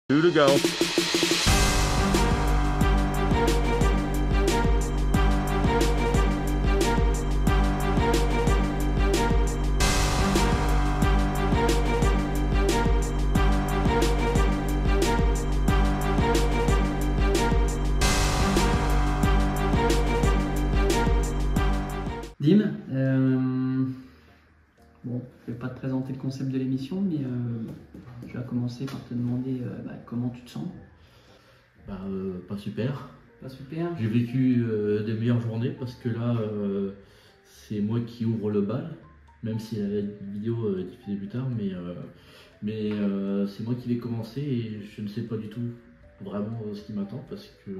Two to go. Dim, bon, je ne vais pas te présenter le concept de l'émission, mais je vais commencer par te demander comment tu te sens. Pas super. Pas super. J'ai vécu des meilleures journées parce que là, c'est moi qui ouvre le bal, même si la vidéo est diffusée plus tard, mais c'est moi qui vais commencer et je ne sais pas du tout vraiment ce qui m'attend parce que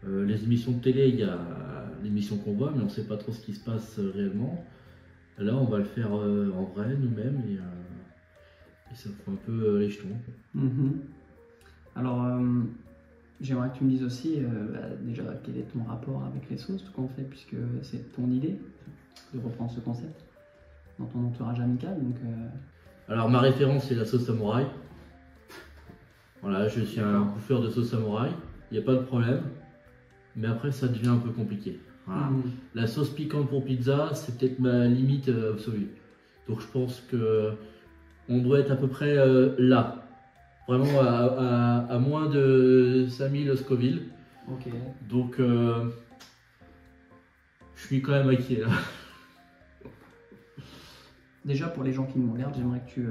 les émissions de télé, il y a l'émission qu'on voit, mais on ne sait pas trop ce qui se passe réellement. Là, on va le faire en vrai, nous-mêmes, et ça prend un peu les jetons. Alors, j'aimerais que tu me dises aussi déjà quel est ton rapport avec les sauces, tout qu'on fait, puisque c'est ton idée de reprendre ce concept dans ton entourage amical. Donc, Alors, ma référence, c'est la sauce samouraï. Voilà, je suis un bouffeur de sauce samouraï, il n'y a pas de problème. Mais après, ça devient un peu compliqué. Voilà. La sauce piquante pour pizza, c'est peut-être ma limite absolue. Donc je pense que on doit être à peu près là. Vraiment à moins de 5000 Scoville. Ok. Donc je suis quand même inquiet là. Déjà, pour les gens qui nous regardent, j'aimerais que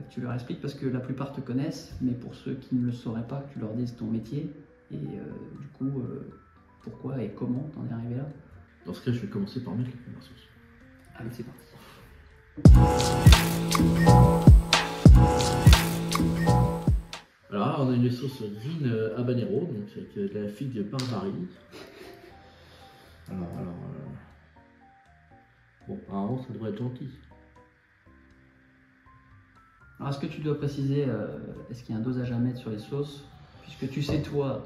tu leur expliques, parce que la plupart te connaissent, mais pour ceux qui ne le sauraient pas, que tu leur dises ton métier. Et du coup, pourquoi et comment t'en es arrivé là? Dans ce cas, je vais commencer par mettre la première sauce. Allez, c'est parti. Alors là, on a une sauce green habanero, donc avec de la figue Barbarie. Alors, bon, apparemment, ça devrait être gentil. Alors, est-ce que tu dois préciser, est-ce qu'il y a un dosage à mettre sur les sauces? Puisque tu sais, toi,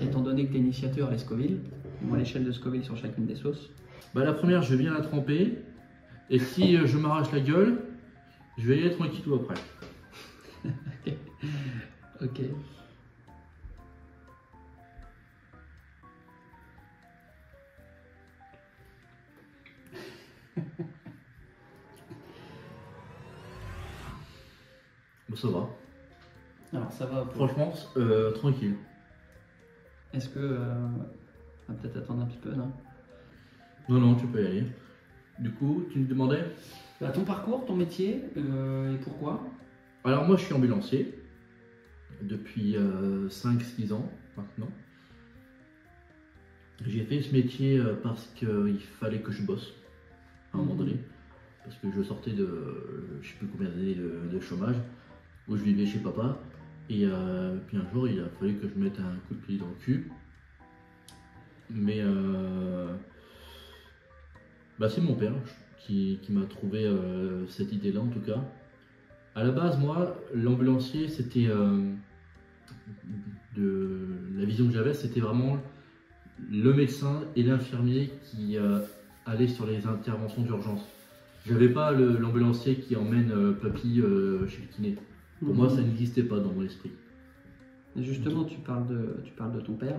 étant donné que tu es initiateur les Scoville, moi l'échelle de Scoville sur chacune des sauces. La première, je viens la tremper, et si je m'arrache la gueule, je vais y aller tranquillou après. Ok. Bon, ça va. Alors ça va. Franchement, tranquille. Est-ce que on va peut-être attendre un petit peu, non? Non, tu peux y aller. Du coup, tu me demandais? Ton parcours, ton métier, et pourquoi? Alors moi, je suis ambulancier depuis 5-6 ans maintenant. J'ai fait ce métier parce qu'il fallait que je bosse à un moment donné. Parce que je sortais de je sais plus combien d'années de chômage, où je vivais chez papa. Et puis un jour, il a fallu que je mette un coup de pied dans le cul. Mais c'est mon père qui m'a trouvé cette idée-là, en tout cas. À la base, moi, l'ambulancier, c'était la vision que j'avais, c'était vraiment le médecin et l'infirmier qui allaient sur les interventions d'urgence. J'avais pas l'ambulancier qui emmène papy chez le kiné. Pour moi, ça n'existait pas dans mon esprit. Et justement, tu parles de ton père,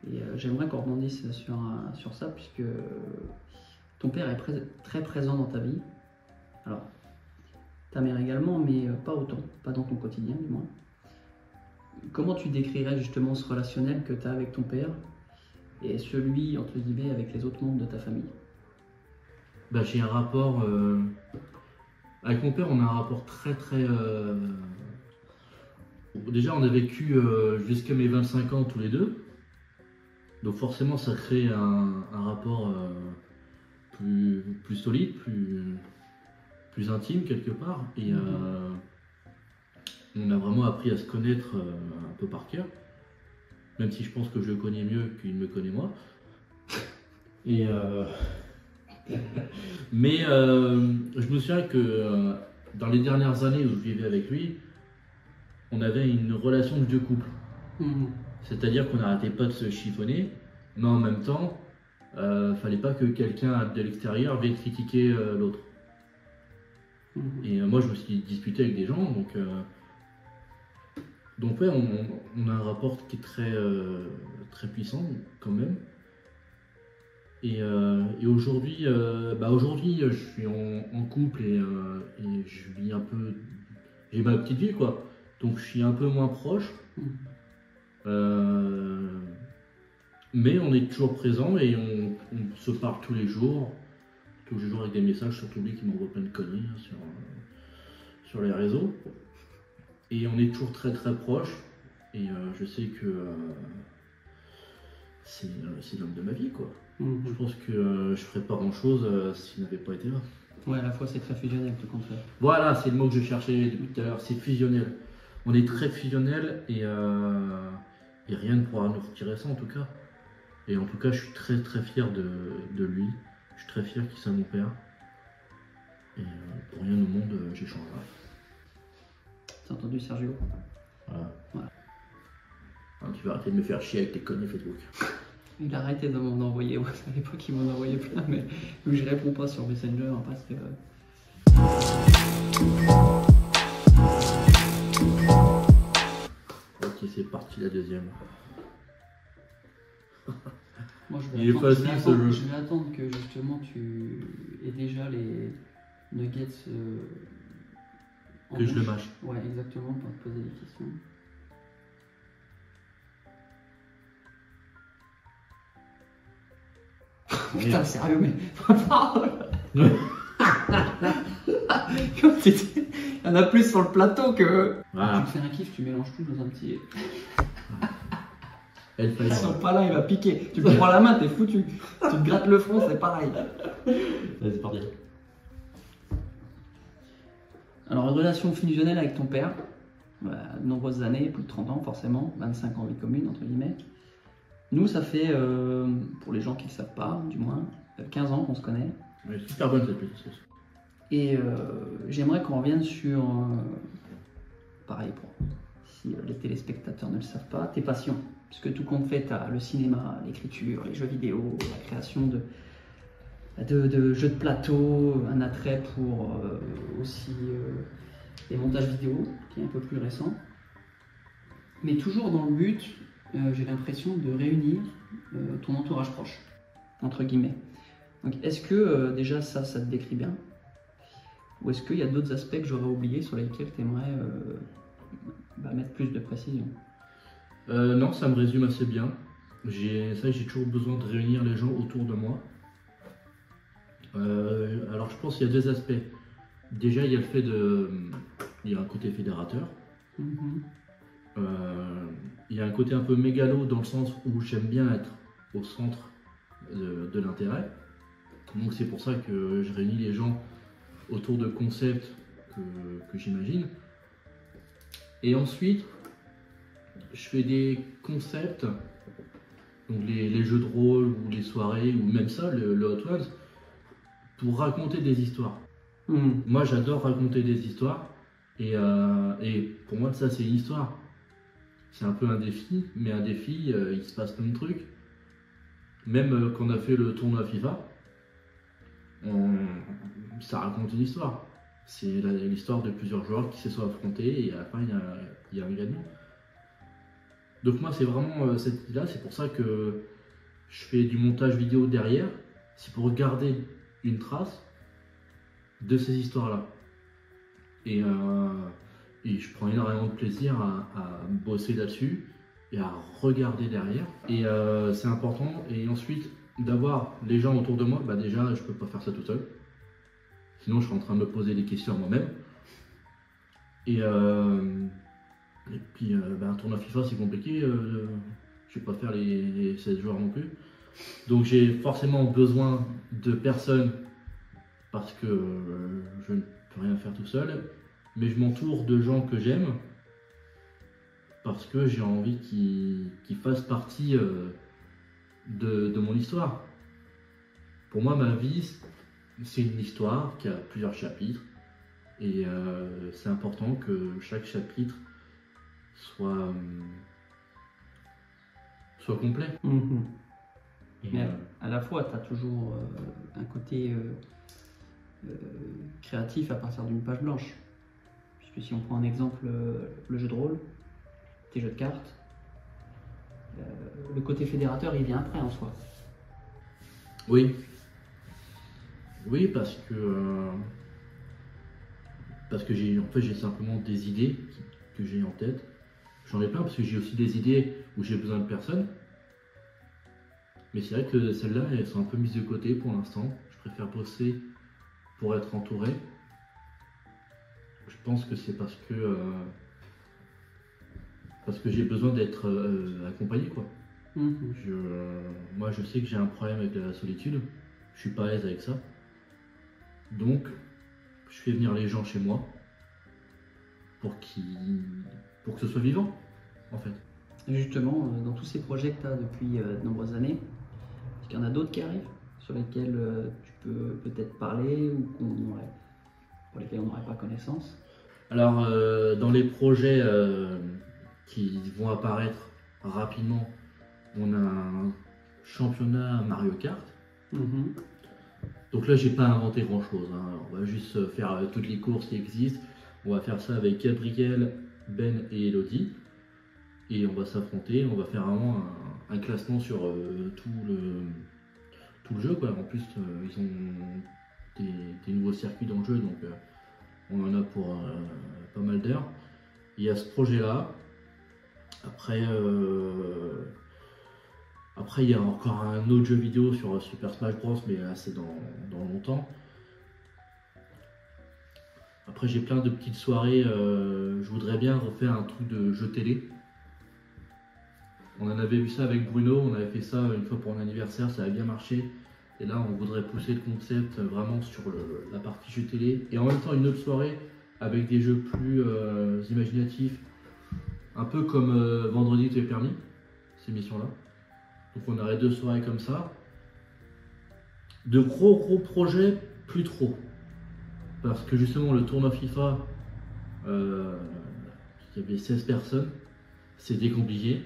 et j'aimerais qu'on rebondisse sur ça, puisque ton père est très présent dans ta vie. Alors, ta mère également, mais pas autant, pas dans ton quotidien du moins. Comment tu décrirais justement ce relationnel que tu as avec ton père et celui, entre guillemets, avec les autres membres de ta famille? J'ai un rapport... Avec mon père, on a un rapport très... Déjà, on a vécu jusqu'à mes 25 ans tous les deux. Donc forcément, ça crée un rapport plus solide, plus intime quelque part. Et on a vraiment appris à se connaître un peu par cœur. Même si je pense que je le connais mieux qu'il me connaît moi. Et... Mais je me souviens que dans les dernières années où je vivais avec lui, on avait une relation de vieux couple. C'est-à-dire qu'on n'arrêtait pas de se chiffonner, mais en même temps, fallait pas que quelqu'un de l'extérieur vienne critiquer l'autre. Et moi, je me suis disputé avec des gens, donc ouais, on a un rapport qui est très puissant quand même. Et aujourd'hui, je suis en couple et je vis un peu, j'ai ma petite vie quoi. Donc je suis un peu moins proche, mais on est toujours présent et on se parle tous les jours avec des messages, surtout lui qui m'envoie plein de conneries sur les réseaux. Et on est toujours très proches. Et je sais que c'est l'homme de ma vie, quoi. Je pense que je ferais pas grand chose s'il n'avait pas été là. Ouais, à la fois c'est très fusionnel tout compte fait. Voilà, c'est le mot que je cherchais depuis tout à l'heure, c'est fusionnel. On est très fusionnel et rien ne pourra nous retirer ça en tout cas. Et en tout cas, je suis très fier de lui. Je suis très fier qu'il soit mon père. Et pour rien au monde, j'échangerai. T'as entendu Sergio? Voilà. Alors, tu vas arrêter de me faire chier avec tes conneries Facebook. Il a arrêté de m'en envoyer, ouais, à l'époque il m'en envoyait plein, mais je réponds pas sur Messenger parce que... Ok, c'est parti la deuxième. Moi, Il est facile ce jeu. Je vais attendre que justement tu aies déjà les nuggets en que je bouche. le mâche. Ouais, exactement, pour te poser des questions. Putain, sérieux, mais. Il y en a plus sur le plateau que. Voilà. Tu te fais un kiff, tu mélanges tout dans un petit. Ils sont pas là, il va piquer. Tu prends la main, t'es foutu. Tu te grattes le front, c'est pareil. Vas-y, parti. Alors, une relation fusionnelle avec ton père, de nombreuses années, plus de 30 ans forcément, 25 ans vie commune, entre guillemets. Nous, ça fait, pour les gens qui ne le savent pas, du moins, 15 ans qu'on se connaît. Ouais, super bonne cette petite sauce. Et j'aimerais qu'on revienne sur, pareil, si les téléspectateurs ne le savent pas, tes passions. Puisque tout compte fait, tu as le cinéma, l'écriture, les jeux vidéo, la création de jeux de plateau, un attrait pour aussi les montages vidéo, qui est un peu plus récent. Mais toujours dans le but, j'ai l'impression de réunir ton entourage proche, entre guillemets. Donc est-ce que déjà ça te décrit bien? Ou est-ce qu'il y a d'autres aspects que j'aurais oubliés sur lesquels tu aimerais mettre plus de précision? Non, ça me résume assez bien. J'ai toujours besoin de réunir les gens autour de moi. Alors je pense qu'il y a deux aspects. Déjà, il y a le fait il y a un côté fédérateur. Il y a un côté un peu mégalo dans le sens où j'aime bien être au centre de l'intérêt. Donc c'est pour ça que je réunis les gens autour de concepts que j'imagine. Et ensuite, je fais des concepts, donc les jeux de rôle ou les soirées ou même ça, le Hot Ones, pour raconter des histoires. Moi j'adore raconter des histoires et pour moi ça c'est une histoire. C'est un peu un défi, mais un défi, il se passe plein de trucs. Même quand on a fait le tournoi FIFA, ça raconte une histoire. C'est l'histoire de plusieurs joueurs qui se sont affrontés et à la fin il y a un gagnant. Donc moi c'est vraiment cette idée-là, c'est pour ça que je fais du montage vidéo derrière, c'est pour garder une trace de ces histoires-là. Et je prends énormément de plaisir à bosser là-dessus et à regarder derrière. Et c'est important. Et ensuite, d'avoir les gens autour de moi, déjà, je peux pas faire ça tout seul. Sinon, je serais en train de me poser des questions à moi-même. Et puis, un tournoi FIFA, c'est compliqué. Je vais pas faire les 16 joueurs non plus. Donc, j'ai forcément besoin de personnes parce que je ne peux rien faire tout seul. Mais je m'entoure de gens que j'aime parce que j'ai envie qu'ils fassent partie de mon histoire. Pour moi, ma vie, c'est une histoire qui a plusieurs chapitres et c'est important que chaque chapitre soit complet. Mais à la fois, tu as toujours un côté créatif à partir d'une page blanche. Puisque si on prend un exemple, le jeu de rôle, tes jeux de cartes, le côté fédérateur il vient après en soi. Oui. Oui, parce que j'ai simplement des idées que j'ai en tête. J'en ai plein parce que j'ai aussi des idées où j'ai besoin de personne. Mais c'est vrai que celles-là, elles sont un peu mises de côté pour l'instant. Je préfère bosser pour être entouré. Je pense que c'est parce que j'ai besoin d'être accompagné, quoi. Moi, je sais que j'ai un problème avec la solitude. Je suis pas à l'aise avec ça. Donc, je fais venir les gens chez moi pour que ce soit vivant, en fait. Justement, dans tous ces projets que tu as depuis de nombreuses années, est-ce qu'il y en a d'autres qui arrivent sur lesquels tu peux peut-être parler ou pour lesquels on n'aurait pas connaissance? Alors, dans les projets qui vont apparaître rapidement, on a un championnat Mario Kart. Donc là, j'ai pas inventé grand-chose. On va juste faire toutes les courses qui existent. On va faire ça avec Gabriel, Ben et Elodie. Et on va s'affronter. On va faire vraiment un classement sur tout le jeu, quoi. En plus, ils ont des nouveaux circuits dans le jeu, donc on en a pour pas mal d'heures. Il y a ce projet-là. Après, il y a encore un autre jeu vidéo sur Super Smash Bros, mais là, c'est dans longtemps. Après, j'ai plein de petites soirées. Je voudrais bien refaire un truc de jeu télé. On en avait vu ça avec Bruno, on avait fait ça une fois pour un anniversaire, ça a bien marché. Et là, on voudrait pousser le concept vraiment sur la partie jeu télé. Et en même temps, une autre soirée avec des jeux plus imaginatifs. Un peu comme Vendredi tout est permis, ces missions-là. Donc on aurait 2 soirées comme ça. De gros projets, plus trop. Parce que justement, le tournoi FIFA, il y avait 16 personnes. C'était compliqué.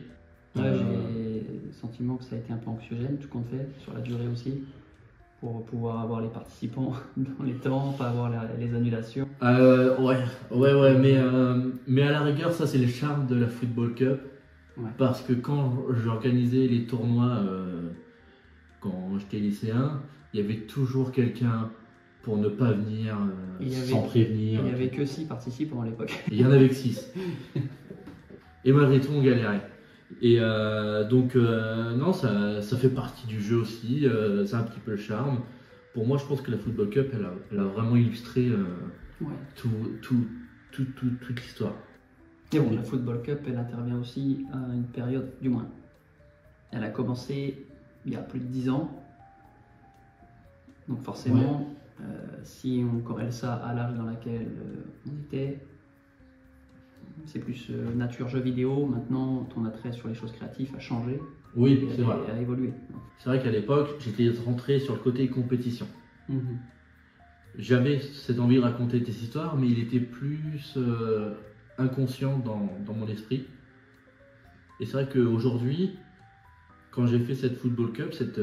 Ouais, j'ai le sentiment que ça a été un peu anxiogène, tout compte fait, sur la durée aussi, pour pouvoir avoir les participants dans les temps, pas avoir les annulations. Ouais, mais à la rigueur, ça c'est le charme de la Football Cup. Ouais. Parce que quand j'organisais les tournois, quand j'étais lycéen, il y avait toujours quelqu'un pour ne pas venir sans prévenir. Il n'y avait que 6 participants à l'époque. Il y en avait que 6. Et malgré tout, on galérait. Et donc, non, ça fait partie du jeu aussi, c'est un petit peu le charme. Pour moi, je pense que la Football Cup, elle a vraiment illustré toute l'histoire. Et bon, la Football Cup, elle intervient aussi à une période, du moins. Elle a commencé il y a plus de 10 ans. Donc forcément, si on corrèle ça à l'âge dans lequel on était, c'est plus nature jeu vidéo. Maintenant, ton attrait sur les choses créatives a changé. Oui, c'est vrai. A évolué. C'est vrai qu'à l'époque, j'étais rentré sur le côté compétition. J'avais cette envie de raconter des histoires, mais il était plus inconscient dans mon esprit. Et c'est vrai qu'aujourd'hui, quand j'ai fait cette Football Cup, cette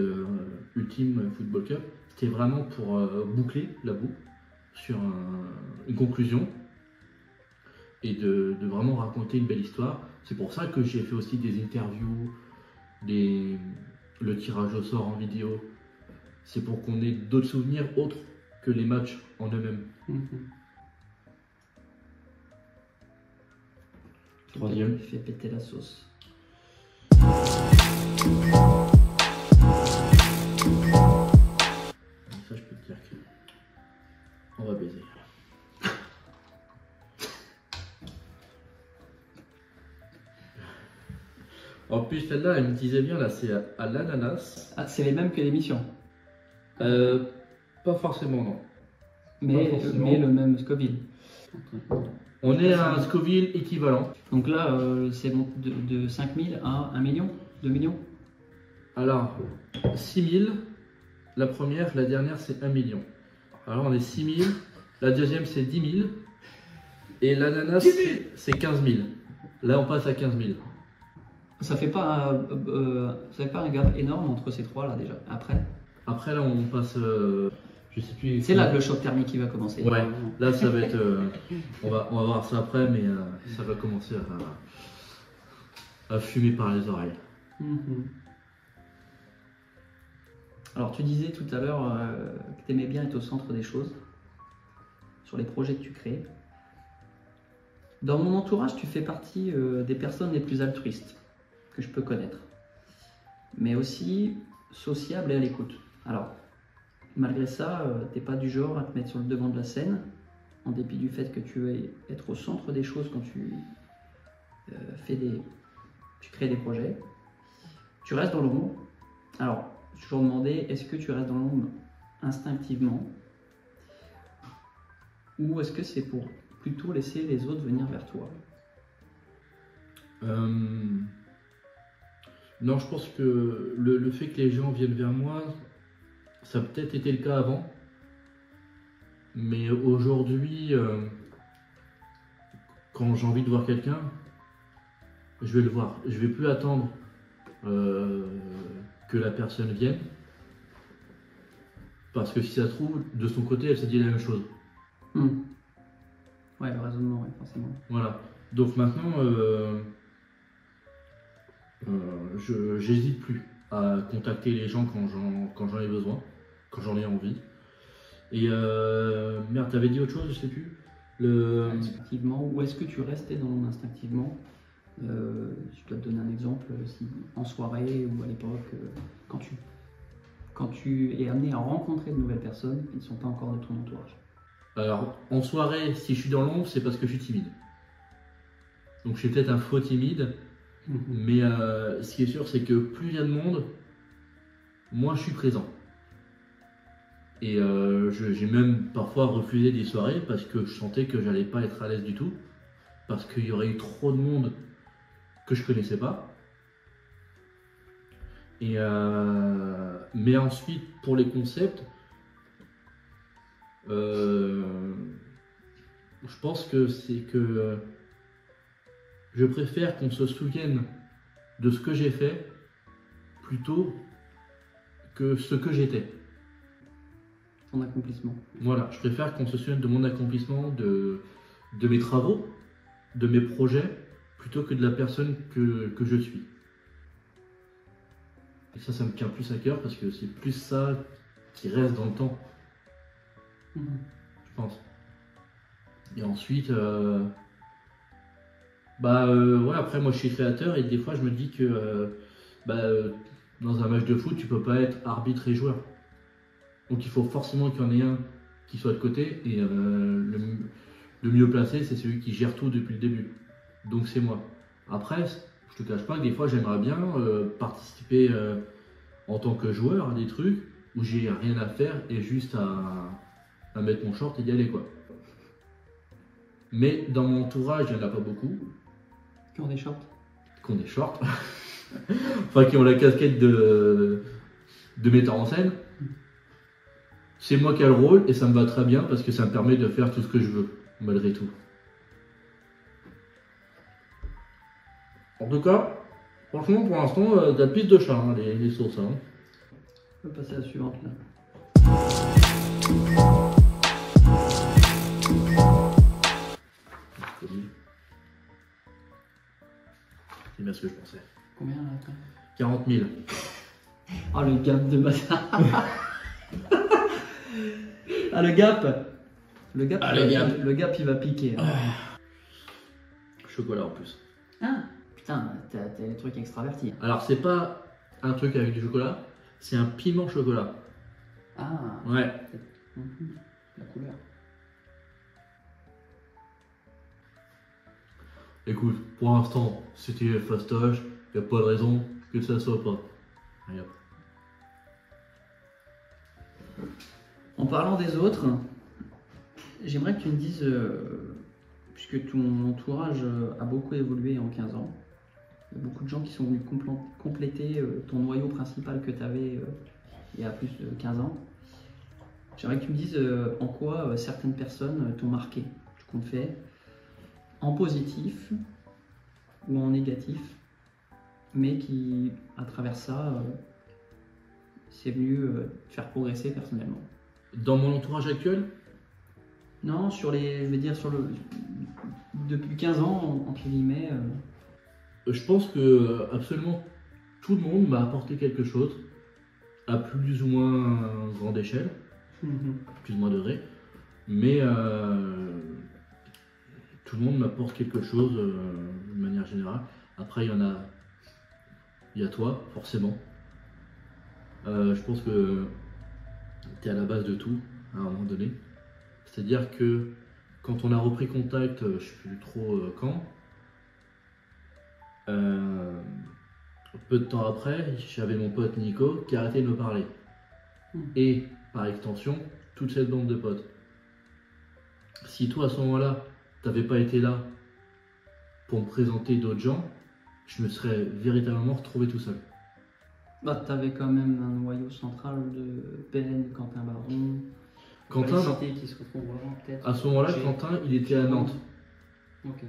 ultime Football Cup, c'était vraiment pour boucler la boucle sur une conclusion et de vraiment raconter une belle histoire. C'est pour ça que j'ai fait aussi des interviews, le tirage au sort en vidéo. C'est pour qu'on ait d'autres souvenirs autres que les matchs en eux-mêmes. Troisième. Il fait péter la sauce. Ça, je peux te dire qu'on va baiser. En plus, celle-là, elle me disait bien, là, c'est à l'ananas. Ah, c'est les mêmes que l'émission. Pas forcément, non. Mais le même Scoville. On est à un Scoville équivalent. Donc là, c'est de 5000 à 1 million, 2 millions. Alors, 6000, la première, la dernière, c'est 1 million. Alors, on est 6000, la deuxième, c'est 10 000. Et l'ananas, c'est 15 000. Là, on passe à 15 000. Ça fait pas un gap énorme entre ces trois là déjà. Après là, on passe. Je sais plus. C'est là que le choc thermique qui va commencer. Ouais, là ça va être. On va voir ça après, mais ça va commencer à fumer par les oreilles. Mhm. Alors tu disais tout à l'heure que tu aimais bien être au centre des choses, sur les projets que tu crées. Dans mon entourage, tu fais partie des personnes les plus altruistes que je peux connaître, mais aussi sociable et à l'écoute. Alors, malgré ça, t'es pas du genre à te mettre sur le devant de la scène, en dépit du fait que tu veux être au centre des choses quand tu tu crées des projets. Tu restes dans l'ombre. Alors, je suis toujours demandé, est-ce que tu restes dans l'ombre instinctivement, ou est-ce que c'est pour plutôt laisser les autres venir vers toi? Non, je pense que le fait que les gens viennent vers moi, ça a peut-être été le cas avant. Mais aujourd'hui, quand j'ai envie de voir quelqu'un, je vais le voir. Je vais plus attendre que la personne vienne. Parce que si ça se trouve, de son côté, elle s'est dit la même chose. Ouais, le raisonnement, ouais, forcément. Voilà. Donc maintenant, j'hésite plus à contacter les gens quand j'en ai besoin, quand j'en ai envie. Et merde, t'avais dit autre chose, je sais plus. Instinctivement, ou est-ce que tu restais dans l'ombre instinctivement? Je dois te donner un exemple, si en soirée ou à l'époque, quand tu es amené à rencontrer de nouvelles personnes qui ne sont pas encore de ton entourage. Alors, en soirée, si je suis dans l'ombre, c'est parce que je suis timide. Donc je suis peut-être un faux timide, mais ce qui est sûr, c'est que plus il y a de monde, moins je suis présent. Et j'ai même parfois refusé des soirées parce que je sentais que j'allais pas être à l'aise du tout, parce qu'il y aurait eu trop de monde que je connaissais pas. Et mais ensuite, pour les concepts, je pense que c'est que je préfère qu'on se souvienne de ce que j'ai fait plutôt que ce que j'étais. Ton accomplissement. Voilà, je préfère qu'on se souvienne de mon accomplissement, de mes travaux, de mes projets, plutôt que de la personne que je suis. Et ça me tient plus à cœur parce que c'est plus ça qui reste dans le temps, je pense. Et ensuite, ouais, après moi je suis créateur et des fois je me dis que dans un match de foot, tu peux pas être arbitre et joueur. Donc il faut forcément qu'il y en ait un qui soit de côté et le mieux placé, c'est celui qui gère tout depuis le début. Donc c'est moi. Après, je te cache pas que des fois j'aimerais bien participer en tant que joueur à des trucs où j'ai rien à faire et juste à mettre mon short et y aller quoi. Mais dans mon entourage, il n'y en a pas beaucoup. Qui ont des shorts? Qui ont des shorts. Enfin qui ont la casquette de metteur en scène. C'est moi qui ai le rôle et ça me va très bien parce que ça me permet de faire tout ce que je veux, malgré tout. En tout cas, franchement, pour l'instant, t'as piste de chat, hein, les sauces. Hein. On peut passer à la suivante là. C'est bien ce que je pensais. Combien là? 40 000. Oh le gap de bâtard. Ah le gap. Le gap il va piquer. Chocolat en plus. Ah putain, t'as des trucs extravertis. Alors c'est pas un truc avec du chocolat, c'est un piment chocolat. Ah ouais. La couleur. Écoute, pour l'instant, c'était fastoche, y a pas de raison que ça soit pas. Allez, hop. En parlant des autres, j'aimerais que tu me dises, puisque ton entourage a beaucoup évolué en 15 ans, il y a beaucoup de gens qui sont venus compléter ton noyau principal que tu avais il y a plus de 15 ans. J'aimerais que tu me dises en quoi certaines personnes t'ont marqué, ce qu'on te fait, en positif ou en négatif, mais qui, à travers ça, c'est venu te faire progresser personnellement. Dans mon entourage actuel, Non, je vais dire depuis 15 ans, entre guillemets. je pense que absolument tout le monde m'a apporté quelque chose, à plus ou moins grande échelle, plus ou moins degré, mais tout le monde m'apporte quelque chose de manière générale. Après, il y a toi, forcément. Je pense que tu es à la base de tout, à un moment donné. C'est-à-dire que quand on a repris contact, je ne sais plus trop quand, peu de temps après, j'avais mon pote Nico qui a arrêté de me parler. Et par extension, toute cette bande de potes. Si toi à ce moment-là, tu n'avais pas été là pour me présenter d'autres gens, je me serais véritablement retrouvé tout seul. Bah, t'avais quand même un noyau central de Ben, Quentin Baron, Quentin, Félicité qui se retrouve vraiment peut-être. à ce moment-là, Quentin, il était à Nantes. Ok.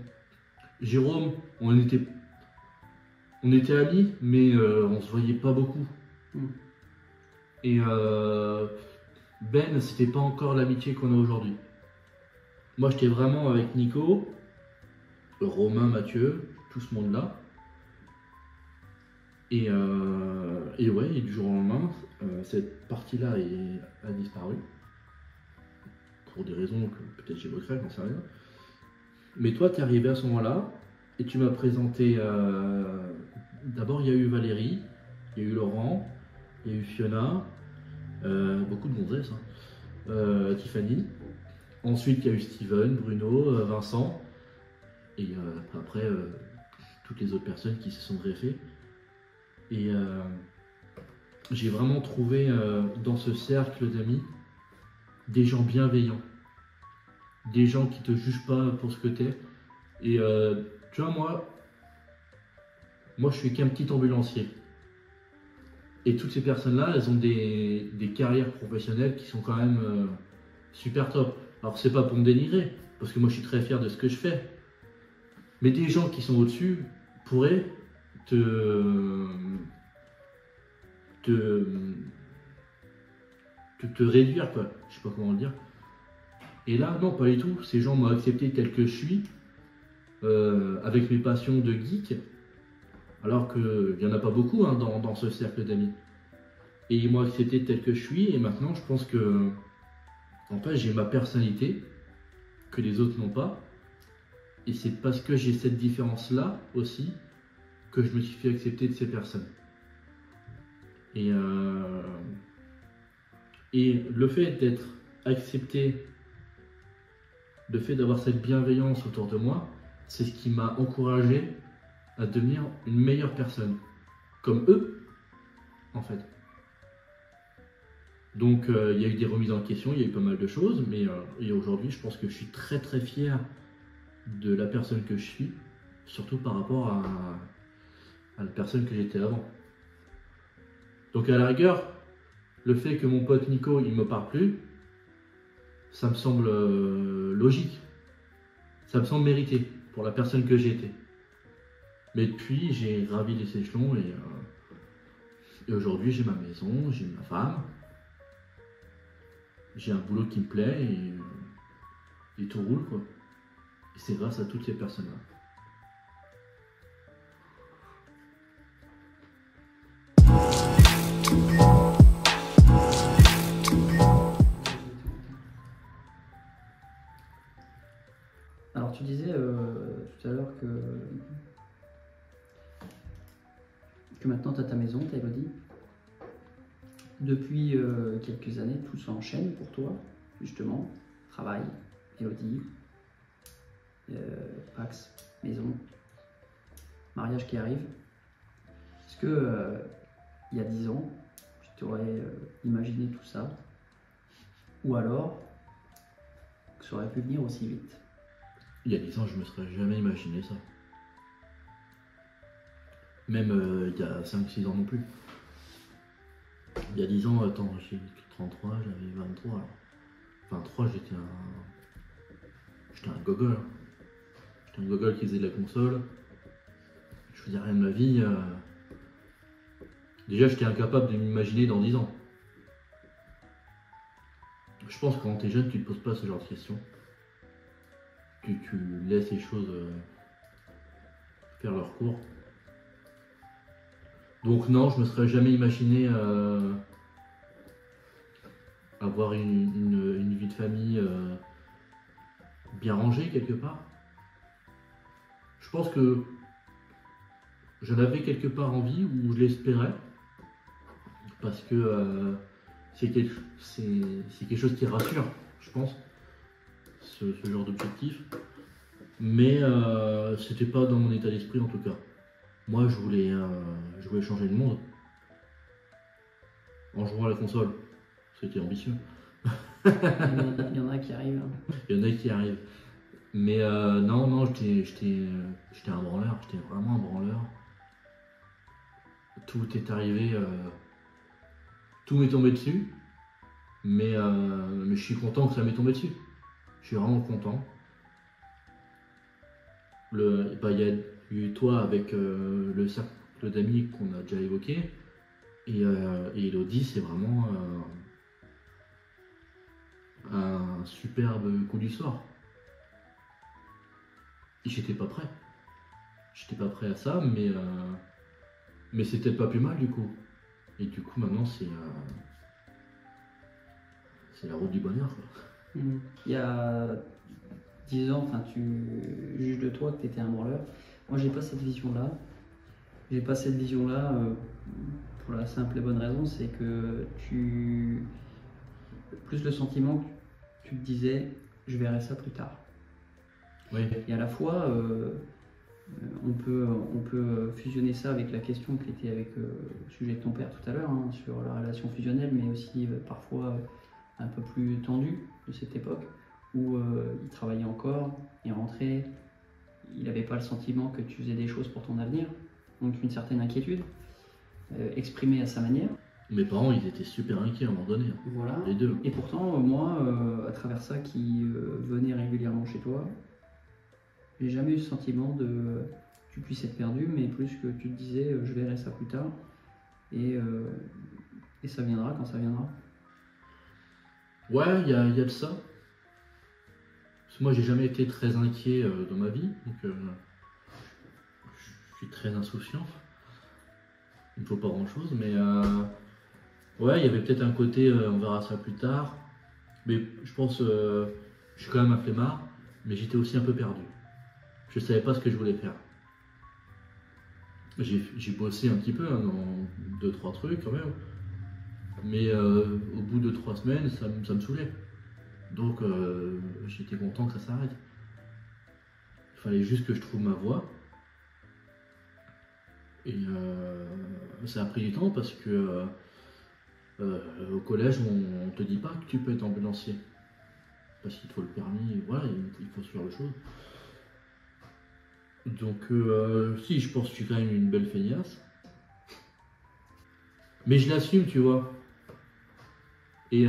Jérôme, on était amis, mais on se voyait pas beaucoup. Et Ben, c'était pas encore l'amitié qu'on a aujourd'hui. Moi, j'étais vraiment avec Nico, Romain, Mathieu, tout ce monde-là. Et ouais, et du jour au lendemain, cette partie-là a disparu. Pour des raisons que peut-être j'évoquerai, j'en sais rien. Mais toi, tu es arrivé à ce moment-là, et tu m'as présenté. D'abord, il y a eu Valérie, il y a eu Laurent, il y a eu Fiona, beaucoup de gonzesses, Tiffany. Ensuite, il y a eu Steven, Bruno, Vincent, et après, toutes les autres personnes qui se sont greffées. Et j'ai vraiment trouvé dans ce cercle d'amis des gens bienveillants, des gens qui te jugent pas pour ce que t'es. Et tu vois, moi je suis qu'un petit ambulancier. Et toutes ces personnes-là, elles ont des carrières professionnelles qui sont quand même super top. Alors c'est pas pour me dénigrer, parce que moi je suis très fier de ce que je fais. Mais des gens qui sont au-dessus pourraient te réduire, quoi. Je sais pas comment le dire. Et là, non, pas du tout. Ces gens m'ont accepté tel que je suis, avec mes passions de geek, alors qu'il n'y en a pas beaucoup dans ce cercle d'amis. Et ils m'ont accepté tel que je suis, et maintenant je pense que en fait j'ai ma personnalité que les autres n'ont pas. Et c'est parce que j'ai cette différence-là aussi que je me suis fait accepter de ces personnes. Et le fait d'être accepté, le fait d'avoir cette bienveillance autour de moi, c'est ce qui m'a encouragé à devenir une meilleure personne. Comme eux, en fait. Donc il y a eu des remises en question, il y a eu pas mal de choses, mais et aujourd'hui je pense que je suis très très fier de la personne que je suis, surtout par rapport à la personne que j'étais avant. Donc à la rigueur, le fait que mon pote Nico il me parle plus, ça me semble logique, ça me semble mérité pour la personne que j'ai été. Mais depuis j'ai gravi les échelons et aujourd'hui j'ai ma maison, j'ai ma femme, j'ai un boulot qui me plaît et tout roule quoi. Et c'est grâce à toutes ces personnes-là. Alors tu disais tout à l'heure que maintenant tu as ta maison, tu as Elodie. Depuis quelques années, tout s'enchaîne pour toi, justement. Travail, Elodie, Pax, maison, mariage qui arrive. Est-ce que il y a 10 ans, tu t'aurais imaginé tout ça? Ou alors que ça aurait pu venir aussi vite? Il y a 10 ans, je me serais jamais imaginé ça. Même il y a 5-6 ans non plus. Il y a 10 ans, attends, j'ai 33, j'avais 23. Alors. 23, j'étais un gogol. Hein. J'étais un gogol qui faisait de la console. Je faisais rien de ma vie. Déjà, j'étais incapable de m'imaginer dans 10 ans. Je pense que quand t'es jeune, tu te poses pas ce genre de questions. Tu laisses les choses faire leur cours. Donc non, je me serais jamais imaginé avoir une vie de famille bien rangée quelque part. Je pense que j'en avais quelque part envie, ou je l'espérais, parce que c'est quelque chose qui rassure, je pense, ce genre d'objectif. Mais c'était pas dans mon état d'esprit en tout cas. Moi, je voulais changer le monde en jouant à la console. C'était ambitieux. Il y en a qui arrivent. Il y en a qui arrivent. Mais non, j'étais un branleur. J'étais vraiment un branleur. Tout est arrivé. Tout m'est tombé dessus. Mais je suis content que ça m'est tombé dessus. Je suis vraiment content. Il y a eu toi avec le cercle d'amis qu'on a déjà évoqué. Et Elodie, c'est vraiment un superbe coup du sort. Et j'étais pas prêt. J'étais pas prêt à ça, mais c'était pas plus mal du coup. Et du coup, maintenant, c'est la route du bonheur, quoi. Il y a 10 ans, tu juges de toi que tu étais un branleur. Moi, j'ai pas cette vision-là. J'ai pas cette vision-là pour la simple et bonne raison, c'est que plus le sentiment que tu te disais, je verrai ça plus tard. Oui. Et à la fois, on peut fusionner ça avec la question qui était avec le sujet de ton père tout à l'heure, sur la relation fusionnelle, mais aussi parfois un peu plus tendue de cette époque, où il travaillait encore, il rentrait, il n'avait pas le sentiment que tu faisais des choses pour ton avenir, donc une certaine inquiétude, exprimée à sa manière. Mes parents, ils étaient super inquiets à un moment donné, Voilà. Les deux. Et pourtant, moi, à travers ça, qui venait régulièrement chez toi, j'ai jamais eu ce sentiment de tu puisses être perdu, mais plus que tu te disais je verrai ça plus tard, et ça viendra quand ça viendra. Ouais, il y a de ça. Parce que moi, j'ai jamais été très inquiet dans ma vie, donc je suis très insouciant. Il ne faut pas grand chose, mais ouais, il y avait peut-être un côté on verra ça plus tard. Mais je pense, je suis quand même un flemmard, mais j'étais aussi un peu perdu. Je savais pas ce que je voulais faire. J'ai bossé un petit peu dans 2-3 trucs quand même. Mais au bout de 3 semaines, ça me saoulait. Donc j'étais content que ça s'arrête. Il fallait juste que je trouve ma voie. Et ça a pris du temps parce que au collège, on te dit pas que tu peux être ambulancier. Parce qu'il te faut le permis, voilà, il faut se faire les choses. Donc si, je pense que je suis quand même une belle feignasse. Mais je l'assume, tu vois. Et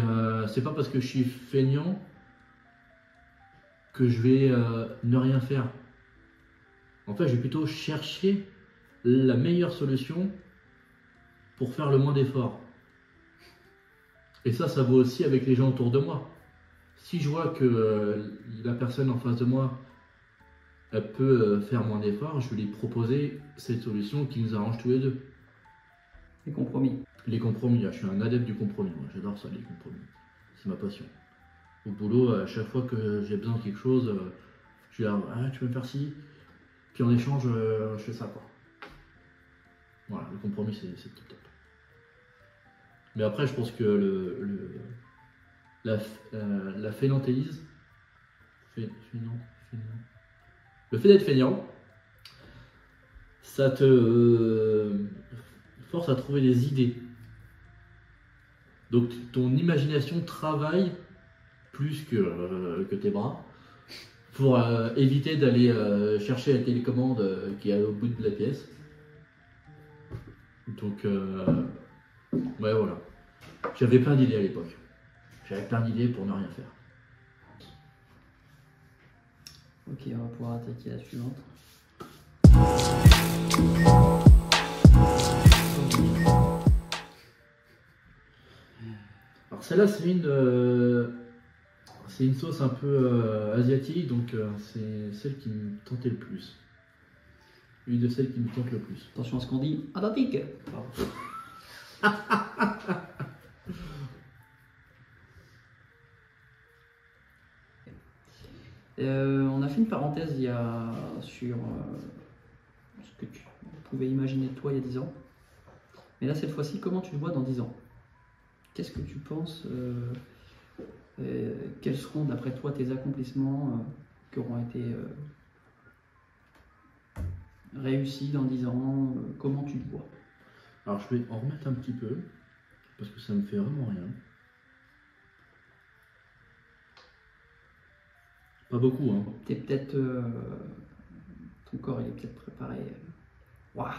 c'est pas parce que je suis feignant que je vais ne rien faire. En fait, je vais plutôt chercher la meilleure solution pour faire le moins d'efforts. Et ça vaut aussi avec les gens autour de moi. Si je vois que la personne en face de moi elle peut faire moins d'efforts, je vais lui proposer cette solution qui nous arrange tous les deux. Les compromis. Les compromis, je suis un adepte du compromis, moi j'adore ça, les compromis. C'est ma passion. Au boulot, à chaque fois que j'ai besoin de quelque chose, je dis tu peux me faire ci, puis en échange, je fais ça, quoi. Voilà, le compromis c'est top. Mais après, je pense que la fainéantise, le fait d'être feignant, ça te force à trouver des idées. Donc ton imagination travaille plus que tes bras pour éviter d'aller chercher la télécommande qui est au bout de la pièce. Donc ouais, voilà. J'avais plein d'idées à l'époque. J'avais plein d'idées pour ne rien faire. Ok, on va pouvoir attaquer la suivante. Alors celle-là, c'est une C'est une sauce un peu asiatique, donc c'est celle qui me tentait le plus. Une de celles qui me tente le plus. Attention à ce qu'on dit. Atlantique. On a fait une parenthèse il y a sur ce que tu pouvais imaginer de toi il y a 10 ans. Mais là, cette fois-ci, comment tu le vois dans 10 ans? Qu'est-ce que tu penses quels seront, d'après toi, tes accomplissements qui auront été réussis dans 10 ans? Comment tu le vois? Alors, je vais en remettre un petit peu, parce que ça me fait vraiment rien. Pas beaucoup, hein. T'es peut-être... ton corps, il est peut-être préparé. Waouh!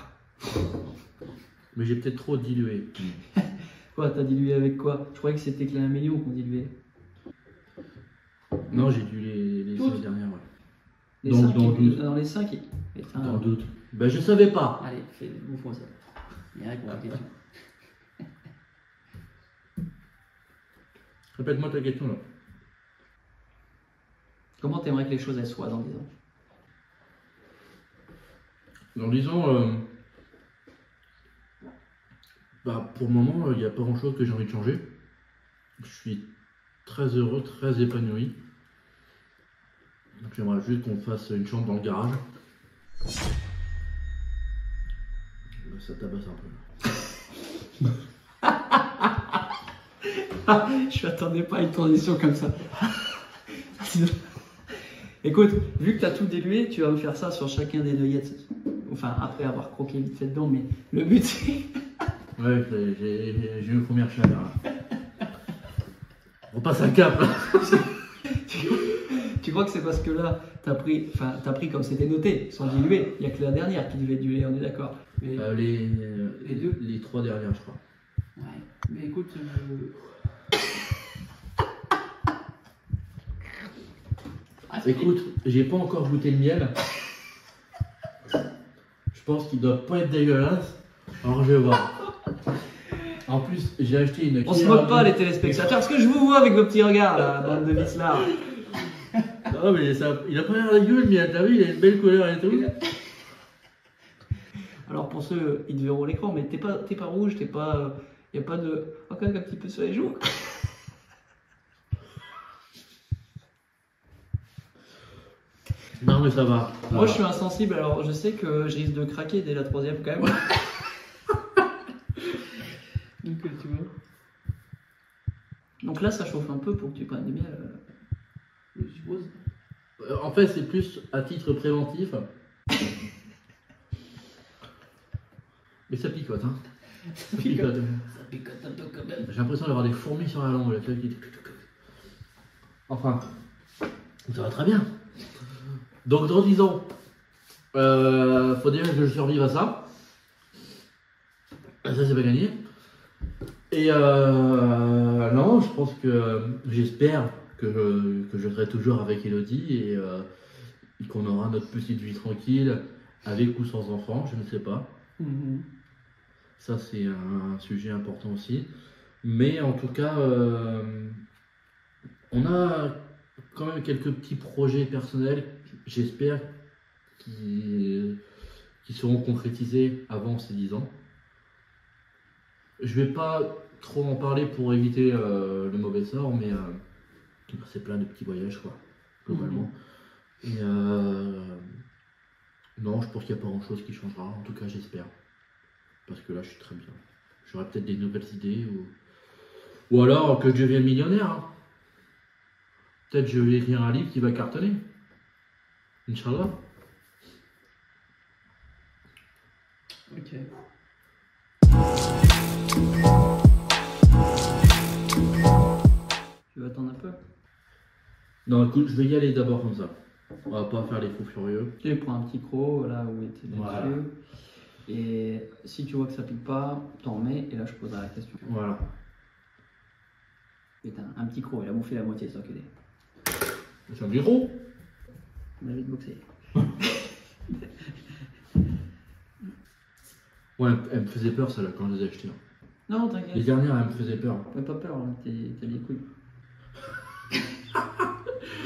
Mais j'ai peut-être trop dilué. Quoi, t'as dilué avec quoi? Je croyais que c'était Clément Million qu'on diluait. Non, j'ai dû les 5 dernières, ouais. Les Dans 5 le doute. dans les 5 Dans le doute. Ben, je savais pas. Allez, fais bouffons ça. Il y a réponse à la question. Répète-moi ta question, là. Comment t'aimerais que les choses elles soient dans 10 ans? Dans 10 ans, bah, pour le moment, il n'y a pas grand-chose que j'ai envie de changer. Je suis très heureux, très épanoui. Donc, j'aimerais juste qu'on fasse une chambre dans le garage. Bah, ça tabasse un peu. Je m'attendais pas à une transition comme ça. Écoute, vu que tu as tout dilué, tu vas me faire ça sur chacun des nuggets. Enfin, après avoir croqué vite fait dedans, mais le but c'est. Ouais, j'ai eu une première chaleur. On passe un cap. Tu crois que c'est parce que là, t'as pris comme c'était noté, sans diluer. Il n'y a que la dernière qui devait diluer, on est d'accord. Mais... les deux. Les 3 dernières, je crois. Ouais, mais écoute. Écoute, j'ai pas encore goûté le miel. Je pense qu'il doit pas être dégueulasse. Alors je vais voir. En plus, j'ai acheté une. On se moque pas les téléspectateurs, parce que je vous vois avec vos petits regards là, bande de vicelards. Non mais ça, il a pas l'air dégueu le miel, t'as vu, il a une belle couleur et tout. Alors pour ceux, ils verront l'écran, mais t'es pas rouge, t'es pas. Y a pas de. Encore un petit peu sur les joues. Non mais ça va. Moi je suis insensible, alors je sais que je risque de craquer dès la 3e quand même. Donc tu vois. Donc là ça chauffe un peu pour que tu prennes du miel, je suppose. En fait c'est plus à titre préventif. Mais ça picote, hein. Ça picote. Ça picote un peu quand même. J'ai l'impression d'avoir des fourmis sur la langue. Là, enfin, ça va très bien. Donc dans 10 ans, faut déjà que je survive à ça. Ça c'est pas gagné. Et non, je pense que j'espère que je serai toujours avec Elodie et qu'on aura notre petite vie tranquille, avec ou sans enfant, je ne sais pas. Ça c'est un sujet important aussi. Mais en tout cas, on a quand même quelques petits projets personnels, j'espère, qui seront concrétisés avant ces 10 ans. Je vais pas trop en parler pour éviter le mauvais sort, mais c'est plein de petits voyages, quoi, globalement. Et non, je pense qu'il n'y a pas grand chose qui changera, en tout cas j'espère. Parce que là je suis très bien. J'aurai peut-être des nouvelles idées, ou alors que je devienne millionnaire. Hein. Peut-être je vais écrire un livre qui va cartonner. Inch'Allah. Ok. Tu vas attendre un peu? Non, écoute, je vais y aller d'abord comme ça. On va pas faire les fous furieux. Tu prends un petit croc là où était dessus. Voilà. Et si tu vois que ça pique pas, t'en remets et là je poserai la question. Voilà. Putain, un petit croc, il a bouffé la moitié de son QD. C'est un micro. On a vite boxé. Ouais, elle me faisait peur celle-là quand je les ai achetées. Non, Les t'inquiète. dernières, elle me faisait peur. Fais pas peur, hein, t'as les couilles.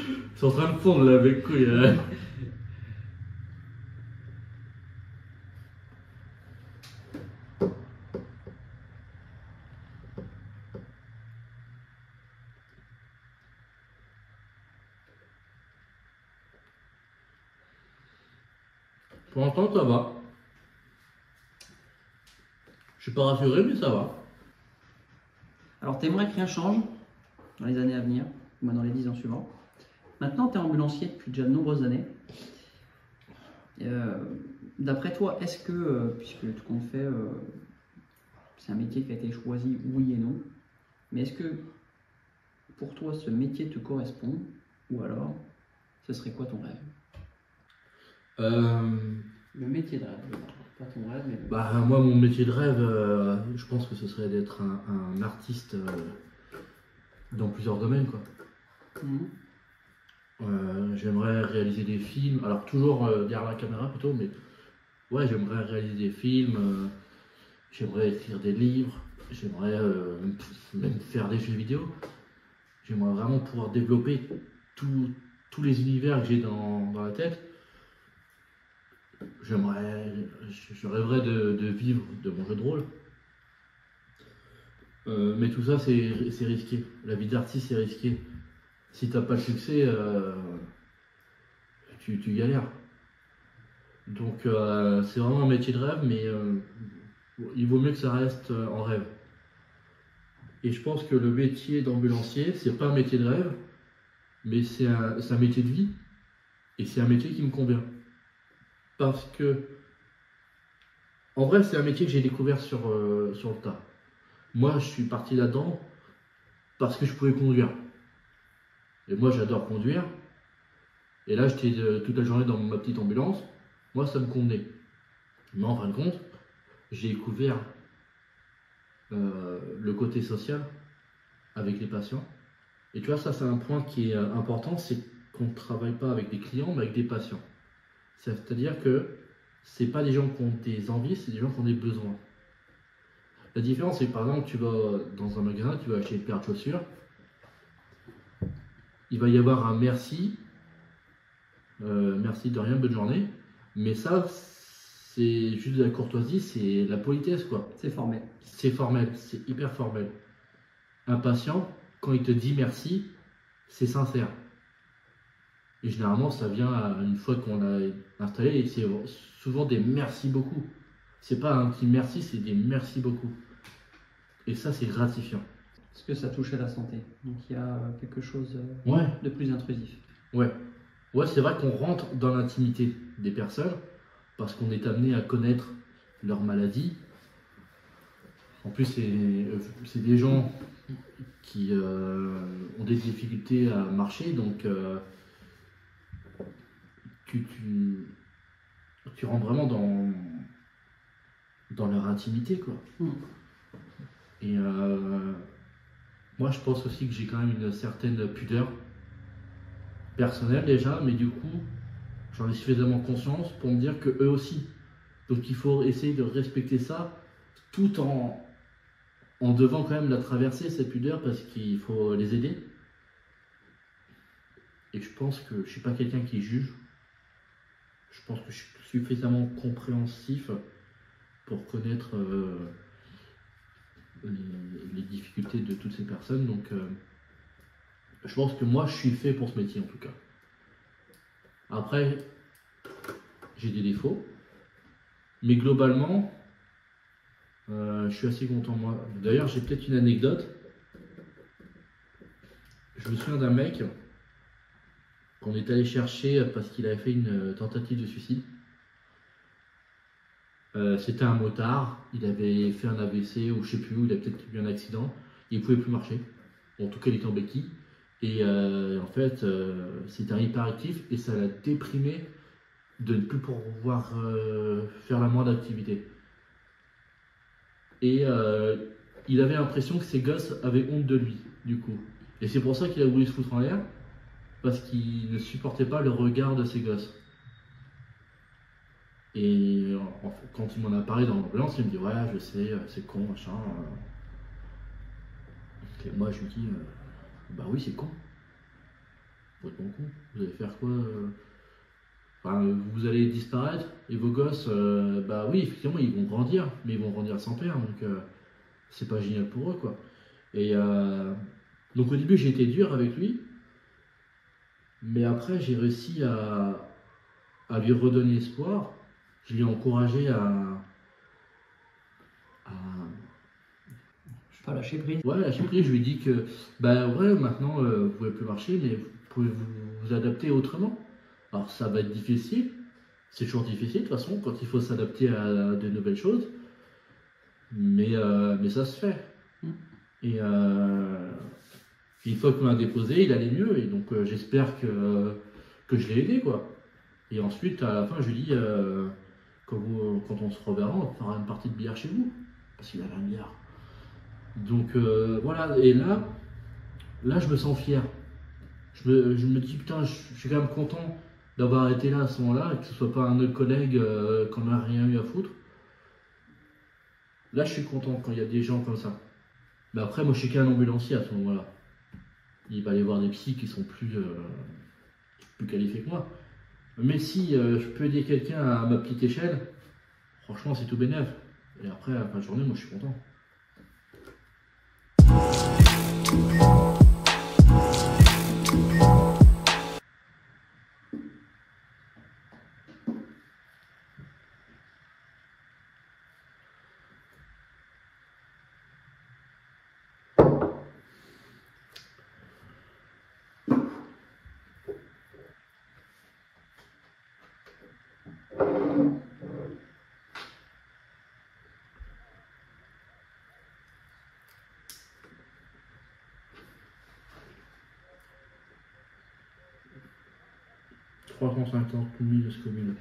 Ils sont en train de fondre là avec couilles. Pour l'instant, ça va. Je suis pas rassuré, mais ça va. Alors, tu aimerais que rien change dans les années à venir, ou dans les 10 ans suivants. Maintenant, tu es ambulancier depuis déjà de nombreuses années. D'après toi, est-ce que, puisque tout compte fait, c'est un métier qui a été choisi, oui et non, mais est-ce que pour toi ce métier te correspond, ou alors ce serait quoi ton rêve? Le métier de rêve, pas ton rêve, mais... Bah, moi, mon métier de rêve, je pense que ce serait d'être un artiste dans plusieurs domaines, quoi. J'aimerais réaliser des films, alors toujours derrière la caméra plutôt, mais ouais, j'aimerais réaliser des films, j'aimerais écrire des livres, j'aimerais même faire des jeux vidéo. J'aimerais vraiment pouvoir développer tous les univers que j'ai dans la tête. Je rêverais de vivre de mon jeu de rôle. Mais tout ça, c'est risqué. La vie d'artiste, c'est risqué. Si t'as pas de succès, tu galères. Donc c'est vraiment un métier de rêve, mais il vaut mieux que ça reste en rêve. Et je pense que le métier d'ambulancier, c'est pas un métier de rêve, mais c'est un métier de vie. Et c'est un métier qui me convient. Parce que, en vrai, c'est un métier que j'ai découvert sur le tas. Moi, je suis parti là-dedans parce que je pouvais conduire. Et moi, j'adore conduire. Et là, j'étais toute la journée dans ma petite ambulance. Moi, ça me convenait. Mais en fin de compte, j'ai découvert le côté social avec les patients. Et tu vois, ça, c'est un point qui est important, c'est qu'on ne travaille pas avec des clients, mais avec des patients. C'est-à-dire que c'est pas des gens qui ont des envies, c'est des gens qui ont des besoins. La différence, c'est que par exemple, tu vas dans un magasin, tu vas acheter une paire de chaussures, il va y avoir un merci, merci de rien, bonne journée, mais ça, c'est juste de la courtoisie, c'est la politesse, quoi. C'est formel. C'est formel, c'est hyper formel. Un patient, quand il te dit merci, c'est sincère. Et généralement, ça vient une fois qu'on a installé, et c'est souvent des merci beaucoup. C'est pas un petit merci, c'est des merci beaucoup. Et ça, c'est gratifiant. Parce que ça touche à la santé. Donc il y a quelque chose Ouais. de plus intrusif. Ouais. Ouais, c'est vrai qu'on rentre dans l'intimité des personnes parce qu'on est amené à connaître leur maladie. En plus, c'est des gens qui ont des difficultés à marcher, donc tu rentres vraiment dans leur intimité, quoi. Et moi, je pense aussi que j'ai quand même une certaine pudeur personnelle déjà, mais du coup, j'en ai suffisamment conscience pour me dire que eux aussi. Donc il faut essayer de respecter ça tout en devant quand même la traverser, cette pudeur, parce qu'il faut les aider. Et je pense que je ne suis pas quelqu'un qui juge. Je pense que je suis suffisamment compréhensif pour connaître les difficultés de toutes ces personnes. Donc je pense que moi, je suis fait pour ce métier en tout cas. Après, j'ai des défauts. Mais globalement, je suis assez content de moi. D'ailleurs, j'ai peut-être une anecdote. Je me souviens d'un mec qu'on est allé chercher parce qu'il avait fait une tentative de suicide. C'était un motard, il avait fait un AVC ou je sais plus où, il a peut-être eu un accident, il ne pouvait plus marcher. Bon, en tout cas, il était en béquille. Et en fait, c'était un hyperactif et ça l'a déprimé de ne plus pouvoir faire la moindre activité. Et il avait l'impression que ses gosses avaient honte de lui, du coup. Et c'est pour ça qu'il a voulu se foutre en l'air, parce qu'il ne supportait pas le regard de ses gosses. Et quand il m'en a parlé dans l'ambulance, il me dit ouais, je sais, c'est con, machin. Et moi, je lui dis bah oui, c'est con. Vous êtes con. Vous allez faire quoi Enfin, vous allez disparaître et vos gosses, bah oui, effectivement, ils vont grandir, mais ils vont grandir sans père, donc c'est pas génial pour eux, quoi. Et donc au début, j'ai été dur avec lui, mais après, j'ai réussi à lui redonner espoir. Je l'ai encouragé à Je sais pas, lâcher prise. ouais, lâcher prise. Je lui ai dit que, bah ouais, maintenant, vous pouvez plus marcher, mais vous pouvez vous adapter autrement. Alors ça va être difficile, c'est toujours difficile de toute façon quand il faut s'adapter à de nouvelles choses, mais ça se fait. Et une fois qu'on m'a déposé, il allait mieux, et donc j'espère que je l'ai aidé, quoi. Et ensuite, à la fin, je lui dis, quand on se reverra, on fera une partie de billard chez vous, parce qu'il avait un billard. Donc voilà, et là, je me sens fier. Je me dis, putain, je suis quand même content d'avoir été là à ce moment-là, et que ce soit pas un autre collègue qu'on n'a rien eu à foutre. Là, je suis content quand il y a des gens comme ça. Mais après, moi, je suis qu'un ambulancier à ce moment-là. Il va y avoir des psys qui sont plus qualifiés que moi. Mais si je peux aider quelqu'un à ma petite échelle, franchement, c'est tout bénef. Et après, à la fin de journée, moi, je suis content. « 350 000 communes. »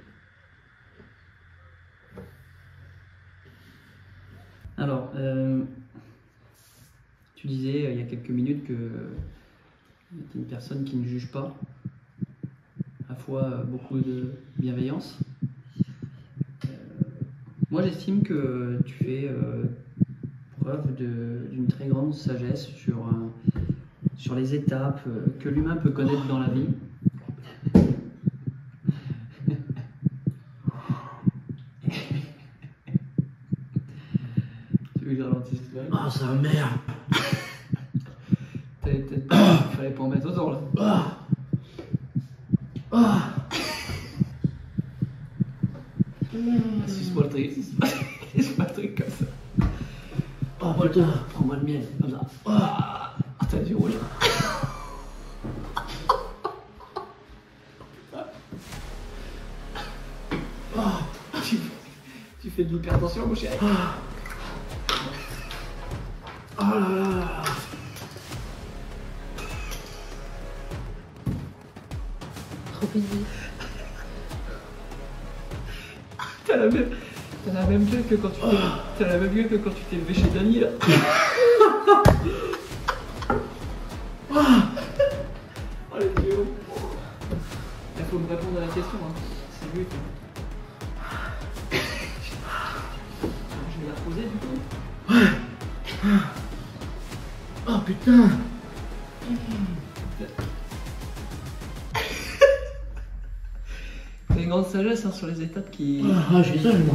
Alors, tu disais il y a quelques minutes que tu es une personne qui ne juge pas, à la fois beaucoup de bienveillance. Moi, j'estime que tu fais preuve d'une très grande sagesse sur les étapes que l'humain peut connaître dans la vie. Tu veux que je ralentisse là? Ah, ça merde. Il fallait pas en mettre autant là. Suce-moi le truc. Suce-moi le truc comme ça. Oh putain. Prends-moi le miel, comme ça. Ah, t'as du rouge. Tu fais de l'hypertension, mon chéri. Oh là là. Trop pénible. T'as la même gueule que quand tu t'es. T'as la même gueule que quand tu t'es levé chez Dany là. Oh les yeux. Il faut me répondre à la question, hein. C'est lui. Je vais la reposer du coup. Oh putain. T'as une grande sagesse hein, sur les étapes Ah, j'ai ça, je m'en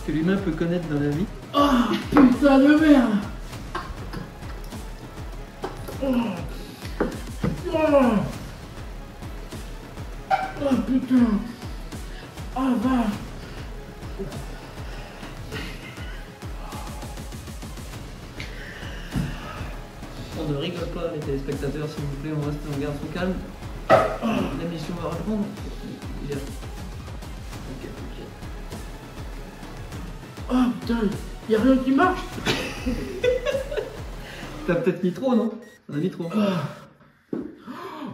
que l'humain peut connaître dans la vie. Oh putain de merde. Oh putain. Oh va. On ne rigole pas les téléspectateurs s'il vous plaît, on garde son calme. L'émission va reprendre. Ok. Oh putain, y'a rien qui marche. T'as peut-être mis trop, non? T'en as mis trop.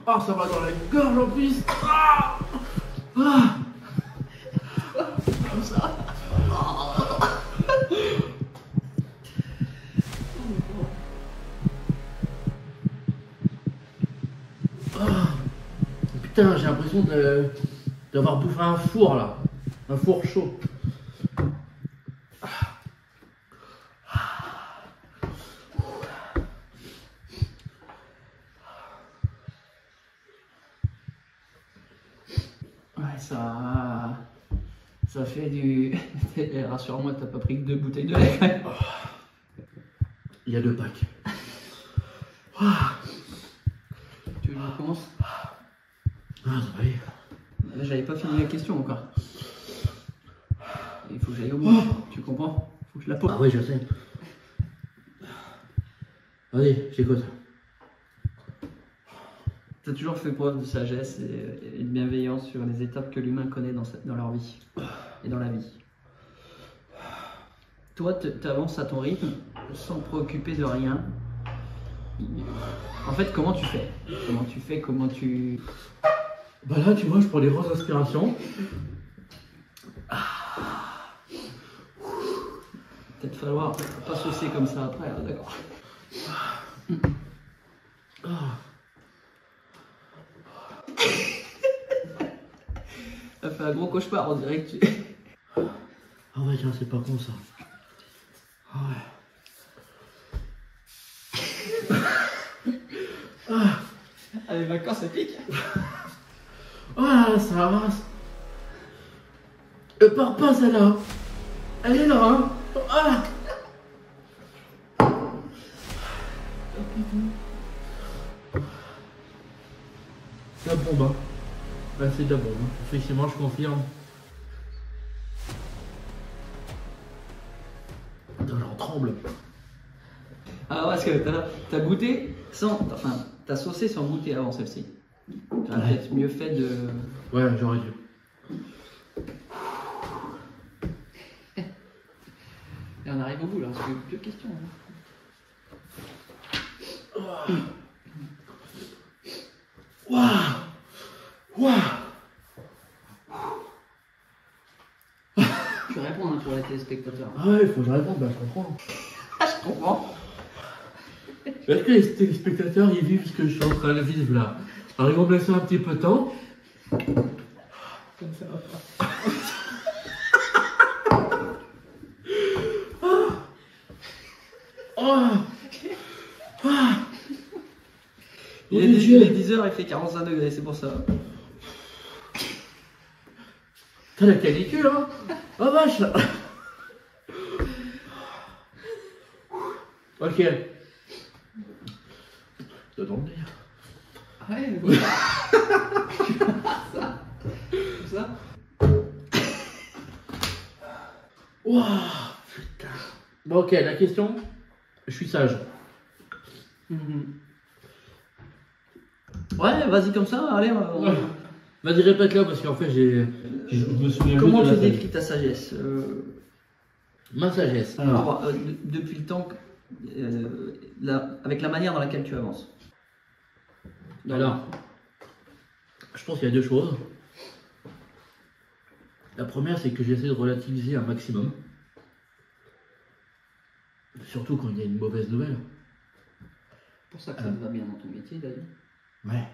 Ah, ça va dans la gorge en plus. Ah. Ah. Comme ça. Putain, j'ai l'impression d'avoir bouffé un four là. Un four chaud. Ça fait du. Rassure-moi, t'as pas pris que 2 bouteilles de lait quand même. Il y a 2 packs. Tu veux que je commence? Ah, ça va aller. Là, j'avais pas fini la question encore. Il faut que j'aille au bout. Tu comprends? Faut que je la pose. Ah ouais, je sais. Allez, j'écoute. T'as toujours fait preuve de sagesse et de bienveillance sur les étapes que l'humain connaît dans leur vie et dans la vie. Toi, t'avances à ton rythme sans te préoccuper de rien. En fait, comment tu fais? Comment tu... Bah là, tu vois, je prends des grosses inspirations. Peut-être falloir pas saucer comme ça après, hein, d'accord. Ça fait un gros cauchemar, on dirait que tu... Ah ouais, tiens, c'est pas con ça. Ah ouais. Ah, les vacances, ça pique. Ah, ça avance. Elle part pas celle-là. Elle est là, hein. Ah. C'est la bombe, hein. Là, c'est de la bombe. Hein. Effectivement, je confirme. Putain, j'en tremble. Ah, parce que t'as goûté sans... Enfin, t'as saucé sans goûter avant celle-ci. T'aurais Ouais. peut-être mieux fait de... Ouais, j'aurais dû. Et on arrive au bout là, parce que plus de questions. Hein. Waouh. Waouh. Tu réponds hein, pour les téléspectateurs. Ah ouais, il faut que je réponde, bah je comprends. Ah, je comprends. Est-ce que les téléspectateurs ils vivent ce que je suis en train de vivre là? Alors ils vont me laisser un petit peu de temps. Comme ça va pas. Oh. Ah. Il est 10h, il fait 45 degrés, c'est pour ça. T'as la canicule, hein? Oh vache! Ok. T'as dans le nez. Ouais, ça. Comme ça. Waouh, putain. Bon, ok, la question. Je suis sage. Ouais, vas-y comme ça, allez. Vas-y, répète-la parce qu'en fait, je me souviens Comment juste de tu la décris ta sagesse? Ma sagesse. Alors, depuis le temps, avec la manière dans laquelle tu avances. Alors, je pense qu'il y a 2 choses. La première, c'est que j'essaie de relativiser un maximum. Surtout quand il y a une mauvaise nouvelle. C'est pour ça que ça te va bien dans ton métier d'ailleurs. Ouais.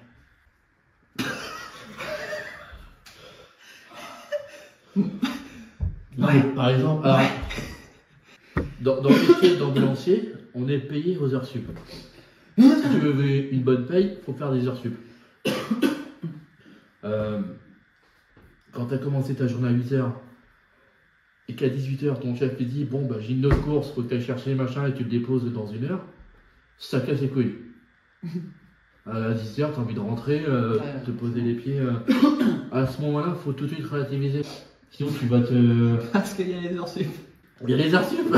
Non, mais par exemple, alors, dans le métier d'ambulancier, on est payé aux heures sup. Si tu veux une bonne paye, il faut faire des heures sup. Quand tu as commencé ta journée à 8h et qu'à 18h, ton chef te dit bon, bah, j'ai une autre course, faut que tu ailles chercher les machins et tu le déposes dans 1 heure, ça casse les couilles. À 10h, tu as envie de rentrer, te poser les pieds. À ce moment-là, il faut tout de suite relativiser. Sinon, tu vas te. Parce qu'il y a les heures sup. Il y a les heures sup.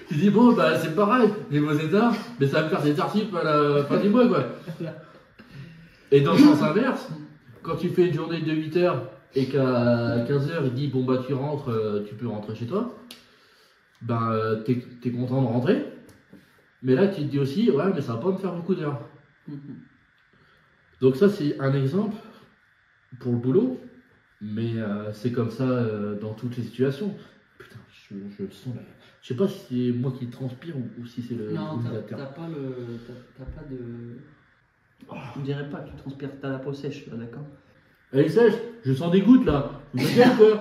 Tu dis, bon, bah c'est pareil, j'ai bossé tard, mais ça va me faire des heures sup à la fin du mois, quoi. Et dans le sens inverse, quand tu fais une journée de 8h et qu'à 15h, il dit, bon, bah tu rentres, tu peux rentrer chez toi, bah t'es content de rentrer. Mais là, tu te dis aussi, ouais, mais ça va pas me faire beaucoup d'heures. Donc ça, c'est un exemple pour le boulot, mais c'est comme ça dans toutes les situations. Putain, je le sens là. Je sais pas si c'est moi qui transpire ou si c'est le Non, ventilateur. t'as pas de... Je dirais pas que tu transpires, t'as la peau sèche là, d'accord? Elle est sèche, je sens des gouttes là. Vous êtes bien quoi?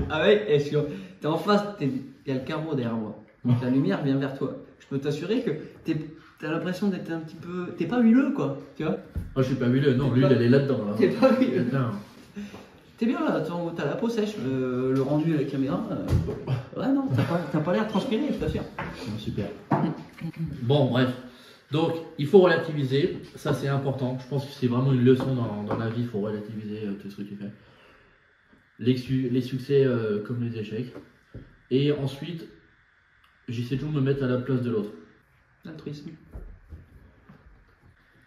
Ah ouais, est-ce que t'es en face, il y a le carreau derrière moi. Donc la lumière vient vers toi. Je peux t'assurer que t'es t'as l'impression d'être un petit peu. T'es pas huileux, quoi, tu vois. Ah, je suis pas huileux, non, l'huile elle est là-dedans. Là. T'es pas huileux. Putain. T'es bien là, t'as la peau sèche, le rendu à la caméra. Ouais, non, t'as pas l'air transpiré, je t'assure. Non, super. Bon, bref. Donc, il faut relativiser, ça c'est important. Je pense que c'est vraiment une leçon dans la vie, il faut relativiser tout ce que tu fais. Les succès comme les échecs. Et ensuite, j'essaie toujours de me mettre à la place de l'autre. L'altruisme.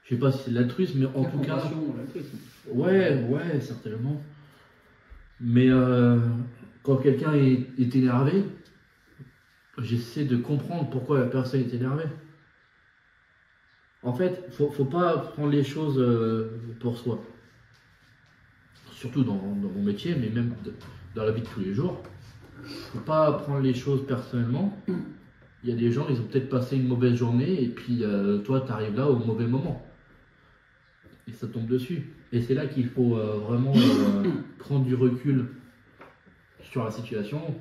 Je sais pas si c'est de l'altruisme, mais en tout cas. L'altruisme. Ouais, certainement. Mais quand quelqu'un est énervé, j'essaie de comprendre pourquoi la personne est énervée. En fait, faut pas prendre les choses pour soi. Surtout dans mon métier, mais même dans la vie de tous les jours. Faut pas prendre les choses personnellement. Il y a des gens, ils ont peut-être passé une mauvaise journée et puis toi, tu arrives là au mauvais moment. Et ça tombe dessus. Et c'est là qu'il faut vraiment prendre du recul sur la situation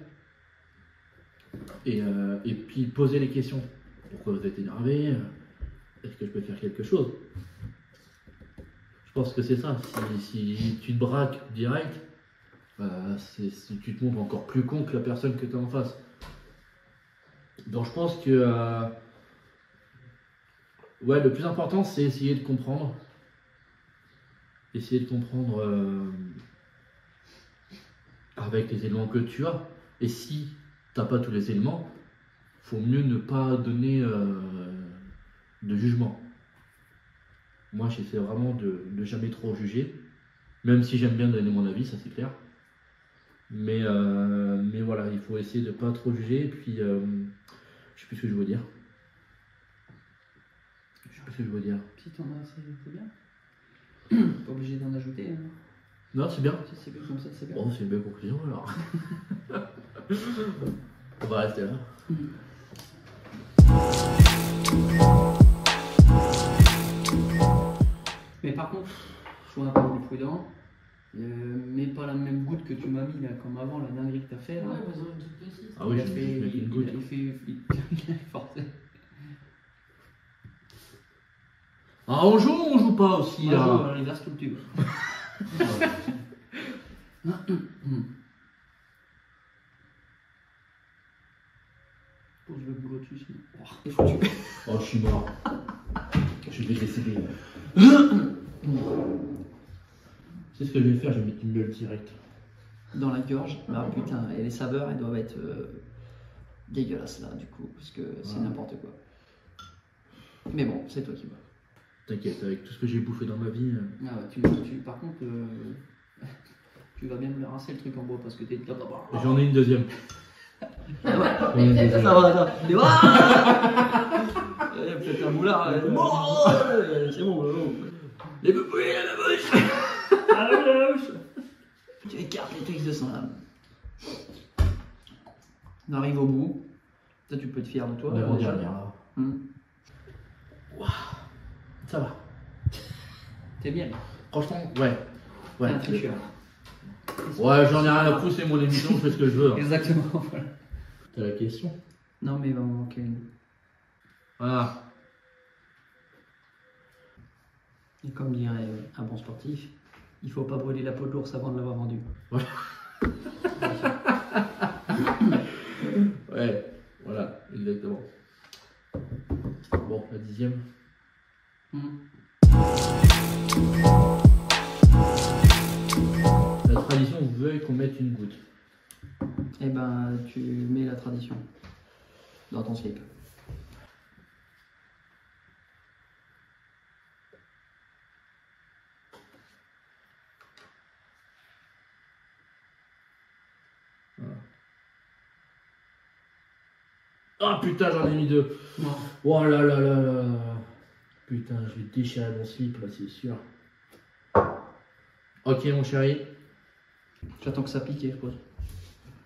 et puis poser les questions. Pourquoi vous êtes énervé? Est-ce que je peux faire quelque chose? Je pense que c'est ça. Si tu te braques direct, tu te montres encore plus con que la personne que tu as en face. Donc je pense que ouais, le plus important, c'est essayer de comprendre. Essayer de comprendre avec les éléments que tu as. Et si tu n'as pas tous les éléments, faut mieux ne pas donner de jugement. Moi, j'essaie vraiment de jamais trop juger, même si j'aime bien donner mon avis, ça c'est clair. Mais voilà, il faut essayer de ne pas trop juger. Et puis, je sais plus ce que je veux dire. Je sais plus ce que je veux dire. Si t'en as, c'est bien. Pas obligé d'en ajouter. Hein. Non, c'est bien. Si c'est bien comme ça, c'est bien. Bon, c'est une belle conclusion alors. On va rester là. Mais par contre, je suis un peu plus prudent. Mets pas la même goutte que tu m'as mis là, comme avant, la dinguerie que t'as fait là. Ouais, mais en toute précise. Ah oui, Il a je fait- vais mettre une goutte. il a forcé. Ah, on joue pas aussi là. On inverse tout le tube. Pose le boulot dessus sinon. Oh, t'es foutu. Oh, je suis mort. Je vais décéder. C'est ce que je vais faire, je vais mettre une meule direct. Dans la gorge, bah putain, et les saveurs elles doivent être dégueulasses là du coup, parce que c'est n'importe quoi. Mais bon, c'est toi qui vois. T'inquiète, avec tout ce que j'ai bouffé dans ma vie. Ah ouais, par contre, tu vas bien me le rincer le truc en bois parce que t'es capable. J'en ai une deuxième. Ah ouais, J'en ai une deuxième. ça va, ça. Et voilà. Peut-être un moulard. C'est bon, les bouilles à la bouche. À la bouche. Tu écartes les trucs de sang là. On arrive au bout. Toi, tu peux être fier de toi. L'avant-dernière. Ça va. T'es bien. Franchement, ouais. T'es un tricheur. Ouais, j'en ai rien à foutre, c'est mon émission, je fais ce que je veux. Exactement. Voilà. T'as la question? Non, mais il va me manquer une. Voilà. Et comme dirait un bon sportif, il faut pas brûler la peau de l'ours avant de l'avoir vendu. Ouais. Ouais, voilà, exactement. Bon, la dixième. La tradition veut qu'on mette une goutte. Eh ben, tu mets la tradition dans ton slip. Voilà. Ah putain, j'en ai mis deux. Non. Oh là là là là. Putain, je vais déchirer mon slip là, c'est sûr. Ok, mon chéri. J'attends que ça pique et je pose.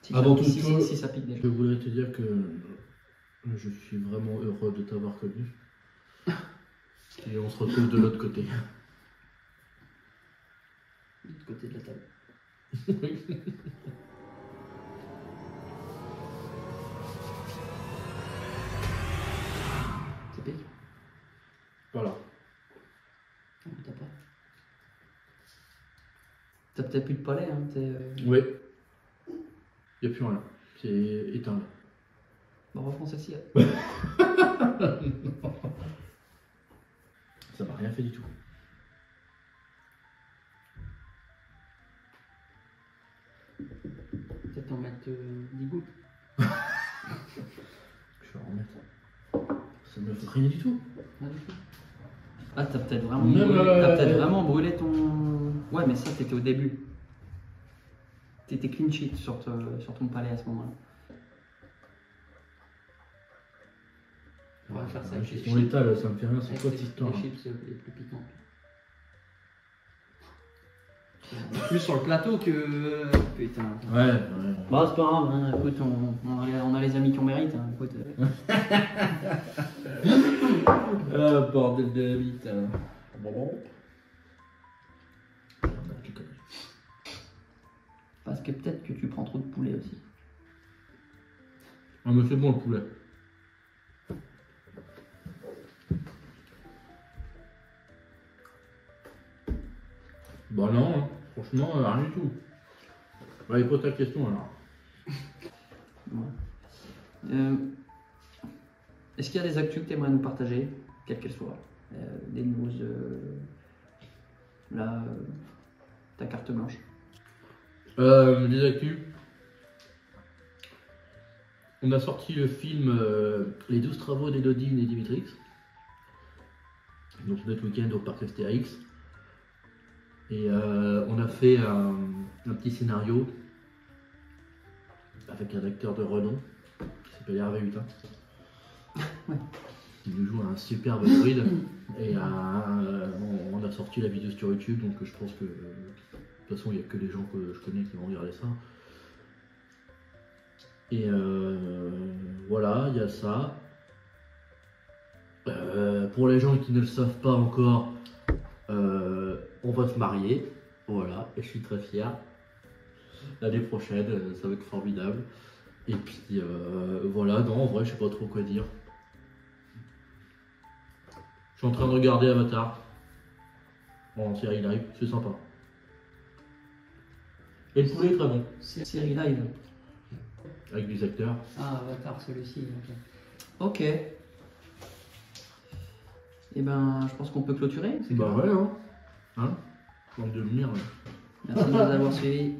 Si Avant ça, toute si, chose, si ça pique déjà. Je voudrais te dire que je suis vraiment heureux de t'avoir connu. Et on se retrouve de l'autre côté. De l'autre côté de la table. Ça pique. Voilà. Non, t'as pas. T'as peut-être plus de palais, hein. Oui. Il n'y a plus rien. C'est éteint là. Bon, reprends celle-ci. Ça m'a rien fait du tout. Peut-être en mettre 10 gouttes. Je vais en remettre. Ça me fait rien du tout. Pas du tout. Ah, t'as peut-être vraiment, Non, brûlé... non, t'as peut-être vraiment brûlé ton. Ouais, mais ça, t'étais au début. T'étais clean sheet sur ton palais à ce moment-là. On va faire ça avec les Gestion létale, ça me fait rien, c'est avec quoi cette histoire? les chips les plus piquants. Plus sur le plateau que. Putain. Ouais. Bah, c'est pas grave, hein. Écoute, on a les amis qu'on mérite. Hein. Écoute, Ah, bordel de la vie, putain. Parce que peut-être que tu prends trop de poulet aussi. Ah, mais c'est bon le poulet. Bah non, hein. Franchement, rien du tout. Allez, pose ta question alors. Ouais. Est-ce qu'il y a des actus que tu aimerais nous partager, quelles qu'elles soient? Des news, là, ta carte blanche. Des actus. On a sorti le film Les 12 travaux d'Élodie et Dimitrix. Donc notre week-end au parc Astérix. Et on a fait un petit scénario avec un acteur de renom qui s'appelle Hervé Hutin. Ouais. Il nous joue un superbe druide. Et on a sorti la vidéo sur YouTube, donc je pense que de toute façon il n'y a que les gens que je connais qui vont regarder ça. Et voilà, il y a ça. Pour les gens qui ne le savent pas encore, on va se marier. Voilà, et je suis très fier. L'année prochaine, ça va être formidable. Et puis voilà, non, en vrai, je sais pas trop quoi dire. Je suis en train de regarder Avatar en série live, c'est sympa. Et le poulet est très bon, Série live. avec des acteurs. Ah, Avatar, celui-ci. Ok. Et ben, je pense qu'on peut clôturer. Bah ouais, hein. Bande de merde. Merci de nous avoir suivis.